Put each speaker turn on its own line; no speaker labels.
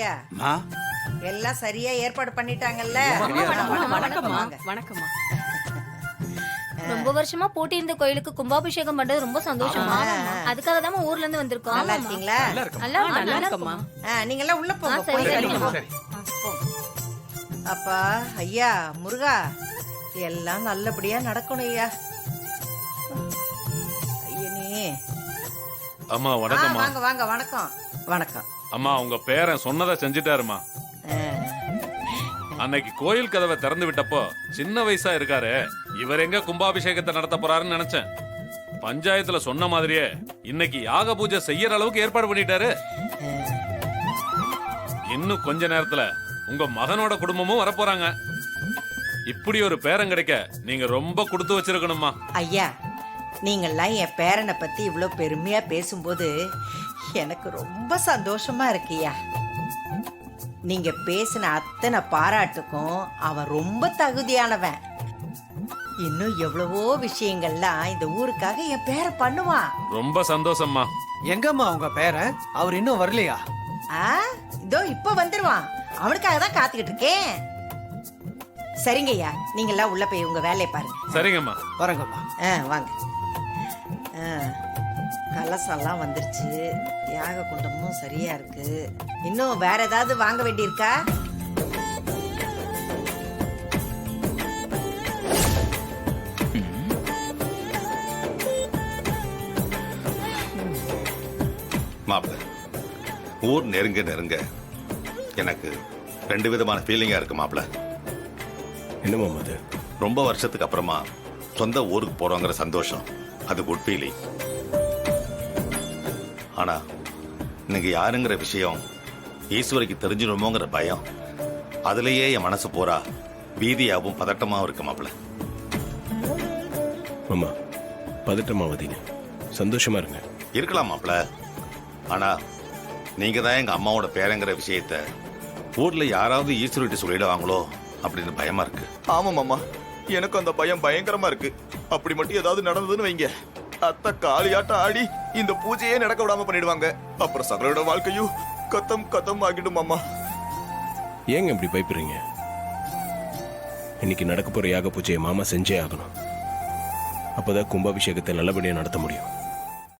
ஐயா எல்லாம் சரியா ஏற்பாடு பண்ணிட்டாங்கல்ல?
வணக்கம்மா. வணக்கம்மா.
ரொம்ப வருஷமா போட்டி இருந்த கோயிலுக்கு கும்பாபிஷேகம் பண்றது ரொம்ப சந்தோஷமா. அதுக்காக தான் ஊர்ல இருந்து வந்திருக்கோம்.
நல்லா இருக்கீங்களா?
நல்லா இருக்கம்மா.
நீங்க எல்லாம் உள்ள போங்க. அப்பா ஐயா முருகா எல்லாம் நல்லபடியா நடக்கணும் ஐயா. ஐயனே.
அம்மா வணக்கம்மா.
வாங்க வாங்க. வணக்கம் வணக்கம்.
அம்மா உங்க பேரன் சொன்னதை செஞ்சுட்டாருமா. அன்னைக்கு கோயில் கதவை திறந்து விட்டப்போ சின்ன வயசா இருக்காரு, இவர் எங்க கும்பாபிஷேகத்தை நடத்த போறாருன்னு நினைச்சேன். பஞ்சாயத்துல சொன்ன மாதிரியே இன்னைக்கு யாக பூஜை செய்யற அளவுக்கு ஏற்பாடு பண்ணிட்டாரு. இன்னும் கொஞ்ச நேரத்துல உங்க மகனோட குடும்பமும் வரப்போறாங்க. இப்படி ஒரு பேரன் கிடைக்க நீங்க ரொம்ப கொடுத்து வச்சிருக்கணுமா.
ஐயா நீங்கெல்லாம் என் பேரனை பத்தி இவ்வளவு பெருமையா பேசும்போது எனக்கு ரொம்ப சந்தோஷமா இருக்குயா. நீங்க பேசின அத்தனை பாராட்டுக்கும் அவன் ரொம்ப தகுதியானவன். இன்னும் எவ்வளவோ விஷயங்கள்லாம் இந்த ஊருக்காக என் பேரை பண்ணுவான்.
ரொம்ப சந்தோஷம்மா.
எங்கம்மா உங்க பேரன்? அவர் இன்னும் வரலையா?
இதோ இப்ப வந்துருவான். அவனுக்காக தான் காத்துக்கிட்டு இருக்கேன். சரிங்க ஐயா, நீங்க எல்லாம் உள்ள போய் உங்க வேலையை பாருங்க.
சரிங்கம்மா.
வரங்கம்மா.
வாங்க. கலசெல்லாம் வந்துருச்சு, யாக குண்டமும் சரியா இருக்கு. இன்னும் வேற ஏதாவது வாங்க வேண்டியிருக்கா?
மாப்பிள்ள, ஊர் நெருங்க நெருங்க எனக்கு ரெண்டு விதமான ஃபீலிங்கா இருக்கு மாப்பிள்ள.
என்ன மாமா?
ரொம்ப வருஷத்துக்கு அப்புறமா சொந்த ஊருக்கு போறோங்கிற சந்தோஷம், அது குட் ஃபீலிங். ஆனா நீங்க யாருங்கிற விஷயம் ஈஸ்வரிக்கு தெரிஞ்சிடுமோங்கிற பயம், அதுலயே என் மனசு போறா வீதியாவும் பதட்டமாவும் இருக்கு மாப்பிள்ள.
மாமா பதட்டமாவதீங்க, சந்தோஷமா இருங்க.
இருக்கலாம் மாப்பிள்ள, ஆனா நீங்க தான் எங்க அம்மாவோட பேரங்கிற விஷயத்த ஊர்ல யாராவது ஈஸ்வரிட்டு சொல்லிடுவாங்களோ அப்படின்னு பயமா இருக்கு.
ஆமா மாமா, எனக்கு அந்த பயம் பயங்கரமா இருக்கு. அப்படி மட்டும் ஏதாவது நடந்ததுன்னு வைங்க, அத்தை காளியாட்டம் ஆடி இந்த பூஜையே நடக்க விடாம பண்ணிடுவாங்க. அப்புறம் சகலோட வாழ்க்கையும் கத்தம் கத்தம் ஆகிடும் மாமா.
ஏங்க இப்படி பயப்படுறீங்க? இன்னைக்கு நடக்க போற யாக பூஜையை மாமா செஞ்சே ஆகணும். அப்பதான் கும்பாபிஷேகத்தை நல்லபடியா நடத்த முடியும்.